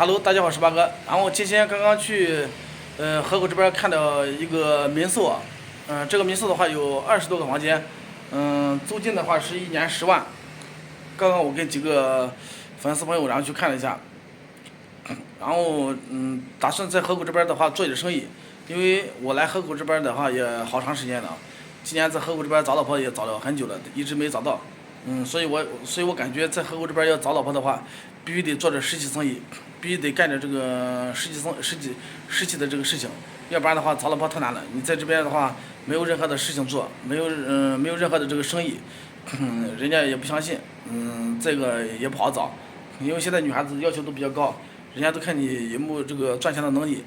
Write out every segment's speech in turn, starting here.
Hello，大家好，我是八哥。然后今天刚刚去，河口这边看到一个民宿，这个民宿的话有20多个房间，租金的话是1年10万。刚刚我跟几个粉丝朋友然后去看了一下，然后打算在河口这边的话做一点生意，因为我来河口这边的话也好长时间了，今年在河口这边找老婆也找了很久了，一直没找到，所以我感觉在河口这边要找老婆的话，必须得做点实体生意。必须得干点这个实际的这个事情，要不然的话找老婆太难了。你在这边的话没有任何的事情做，没有任何的这个生意，人家也不相信，这个也不好找，因为现在女孩子要求都比较高，人家都看你有没有这个赚钱的能力。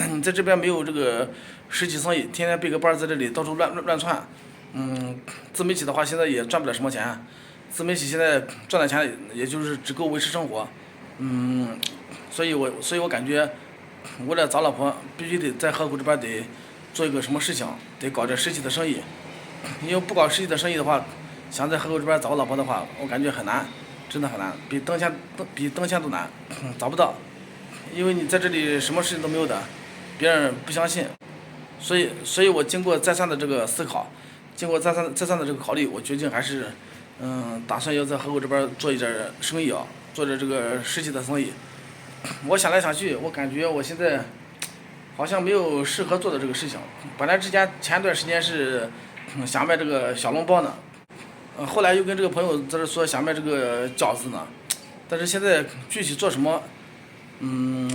你在这边没有这个实体生意，天天背个包在这里到处乱窜，自媒体的话现在也赚不了什么钱，自媒体现在赚的钱也就是只够维持生活，所以我感觉，为了找老婆，必须得在河口这边得做一个什么事情，得搞点实体的生意。因为不搞实体的生意的话，想在河口这边找个老婆的话，我感觉很难，真的很难，比登仙都难，找不到。因为你在这里什么事情都没有的，别人不相信。所以我经过再三的这个思考，经过再三的这个考虑，我决定还是，打算要在河口这边做一点生意啊，做点这个实体的生意。我想来想去，我感觉我现在好像没有适合做的这个事情。本来前段时间是想卖这个小笼包呢，后来又跟这个朋友在这说想卖这个饺子呢，但是现在具体做什么，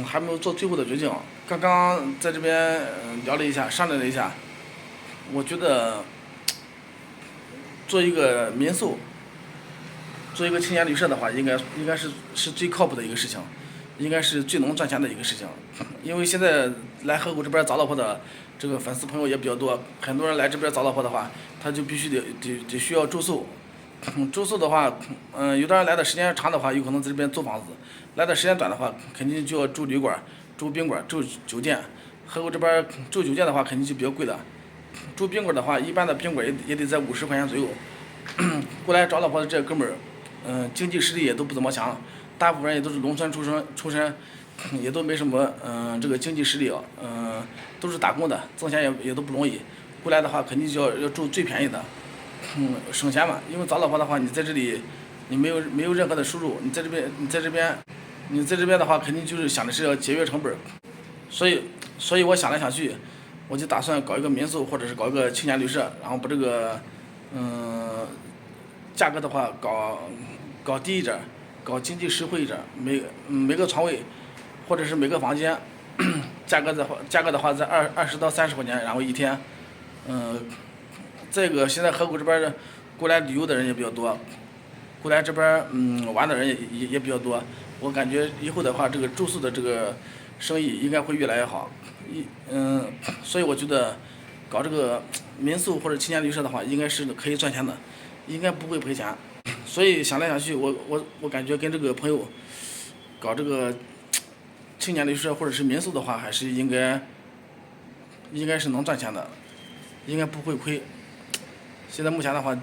还没有做最后的决定。刚刚在这边聊了一下，商量了一下，我觉得做一个民宿，做一个青年旅社的话，应该是最靠谱的一个事情。应该是最能赚钱的一个事情，因为现在来河口这边找老婆的这个粉丝朋友也比较多，很多人来这边找老婆的话，他就必须得需要住宿，住宿的话，有的人来的时间长的话，有可能在这边租房子，来的时间短的话，肯定就要住旅馆、住宾馆、住酒店。河口这边住酒店的话，肯定就比较贵的，住宾馆的话，一般的宾馆也得在50块钱左右。过来找老婆的这哥们儿，经济实力也都不怎么强。大部分人也都是农村出身，也都没什么这个经济实力啊，都是打工的，挣钱也都不容易。过来的话肯定就要住最便宜的，省钱嘛。因为找老婆的话，你在这里你没有任何的收入，你在这边的话，肯定就是想的是要节约成本。所以我想来想去，我就打算搞一个民宿，或者是搞一个青年旅社，然后把这个价格的话搞低一点。搞经济实惠一点，每个床位，或者是每个房间，价格的话在20到30块钱，然后一天，这个现在河口这边过来旅游的人也比较多，过来这边玩的人也比较多，我感觉以后的话，这个住宿的这个生意应该会越来越好，所以我觉得搞这个民宿或者青年旅社的话，应该是可以赚钱的，应该不会赔钱。所以想来想去，我感觉跟这个朋友搞这个青年旅社或者是民宿的话，还是应该是能赚钱的，应该不会亏。现在目前的话，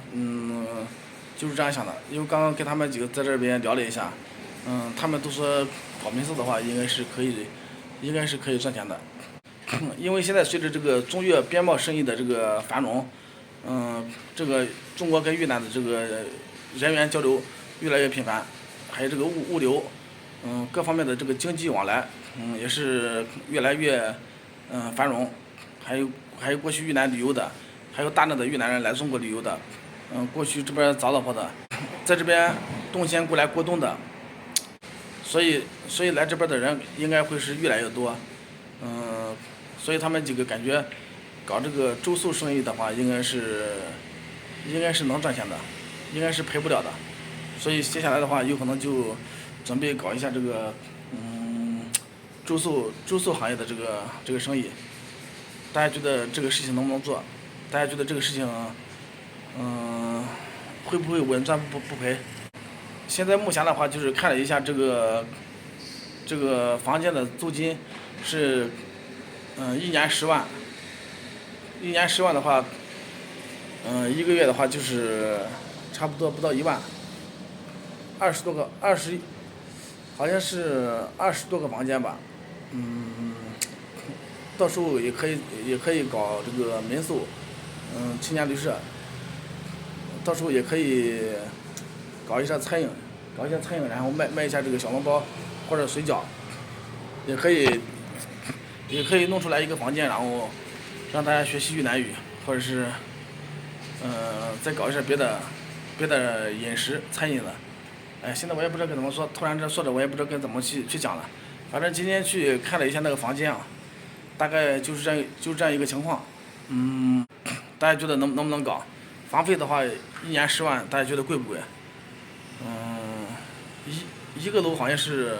就是这样想的。因为刚刚跟他们几个在这边聊了一下，他们都说搞民宿的话，应该是可以赚钱的。因为现在随着这个中越边贸生意的这个繁荣，这个中国跟越南的这个人员交流越来越频繁，还有这个物流，各方面的这个经济往来，也是越来越繁荣。还有过去越南旅游的，还有大量的越南人来中国旅游的，过去这边找老婆的，在这边冬天过来过冬的，所以来这边的人应该会是越来越多，所以他们几个感觉搞这个住宿生意的话，应该是能赚钱的。应该是赔不了的，所以接下来的话，有可能就准备搞一下这个住宿行业的这个生意。大家觉得这个事情能不能做？大家觉得这个事情会不会稳赚不赔？现在目前的话，就是看了一下这个房间的租金是1年10万，1年10万的话，一个月的话就是差不多不到1万，20多个好像是20多个房间吧。到时候也可以搞这个民宿，青年旅社。到时候也可以搞一下餐饮，然后卖一下这个小笼包或者水饺，也可以弄出来一个房间，然后让大家学习越南语，或者是再搞一下别的饮食餐饮的。现在我也不知道该怎么说，突然这说着我也不知道该怎么去讲了。反正今天去看了一下那个房间啊，大概就是这样一个情况。大家觉得能不能搞？房费的话，1年10万，大家觉得贵不贵？一个楼好像是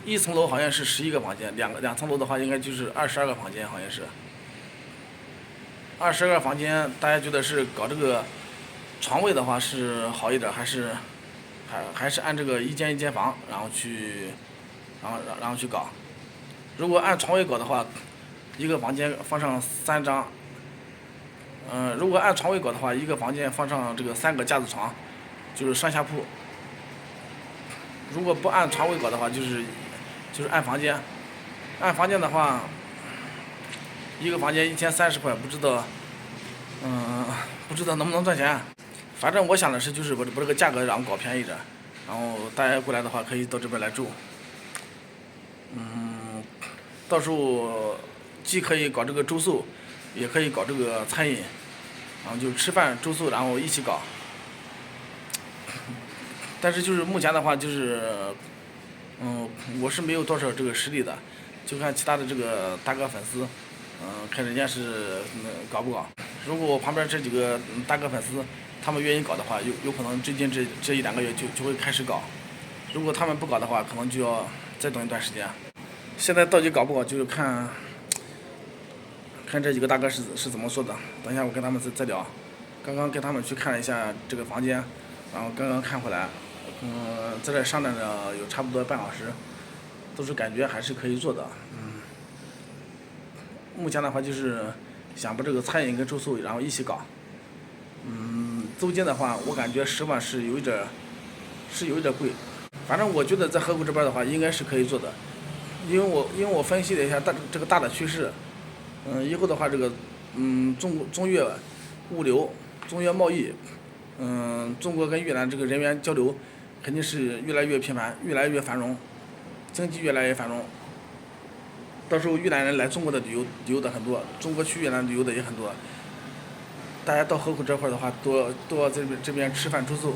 1层楼好像是11个房间，两层楼的话应该就是22个房间，好像是22个房间。大家觉得是搞这个床位的话是好一点，还是按这个一间房，然后去搞？如果按床位搞的话，一个房间放上3张。如果按床位搞的话，一个房间放上这个3个架子床，就是上下铺。如果不按床位搞的话，就是按房间。按房间的话，一个房间1030块，不知道能不能赚钱。反正我想的是，就是把这个价格然后搞便宜点，然后大家过来的话可以到这边来住。到时候既可以搞这个住宿，也可以搞这个餐饮，然后就吃饭住宿然后一起搞。但是就是目前的话就是，我是没有多少这个实力的，就看其他的这个大哥粉丝，看人家是搞不搞。如果我旁边这几个大哥粉丝他们愿意搞的话，有可能最近这1-2个月就会开始搞。如果他们不搞的话，可能就要再等一段时间。现在到底搞不搞，就是看这几个大哥是怎么说的。等一下我跟他们再聊。刚刚跟他们去看了一下这个房间，然后刚刚看回来，在这商量着有差不多半小时，都是感觉还是可以做的。目前的话就是想把这个餐饮跟住宿然后一起搞。租金的话，我感觉10万是有一点贵。反正我觉得在河口这边的话，应该是可以做的，因为我分析了一下这个大的趋势，以后的话这个中越物流、中越贸易，中国跟越南这个人员交流肯定是越来越频繁，越来越繁荣，经济越来越繁荣。到时候越南人来中国的旅游的很多，中国去越南旅游的也很多。大家到河口这块的话，都要在这边吃饭住宿。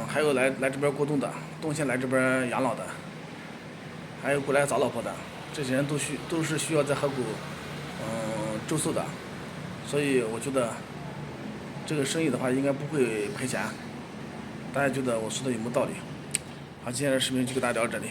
还有来这边过冬的，冬天来这边养老的，还有过来找老婆的，这些人都是需要在河口住宿的。所以我觉得这个生意的话应该不会赔钱。大家觉得我说的有没有道理？好，今天的视频就给大家聊到这里。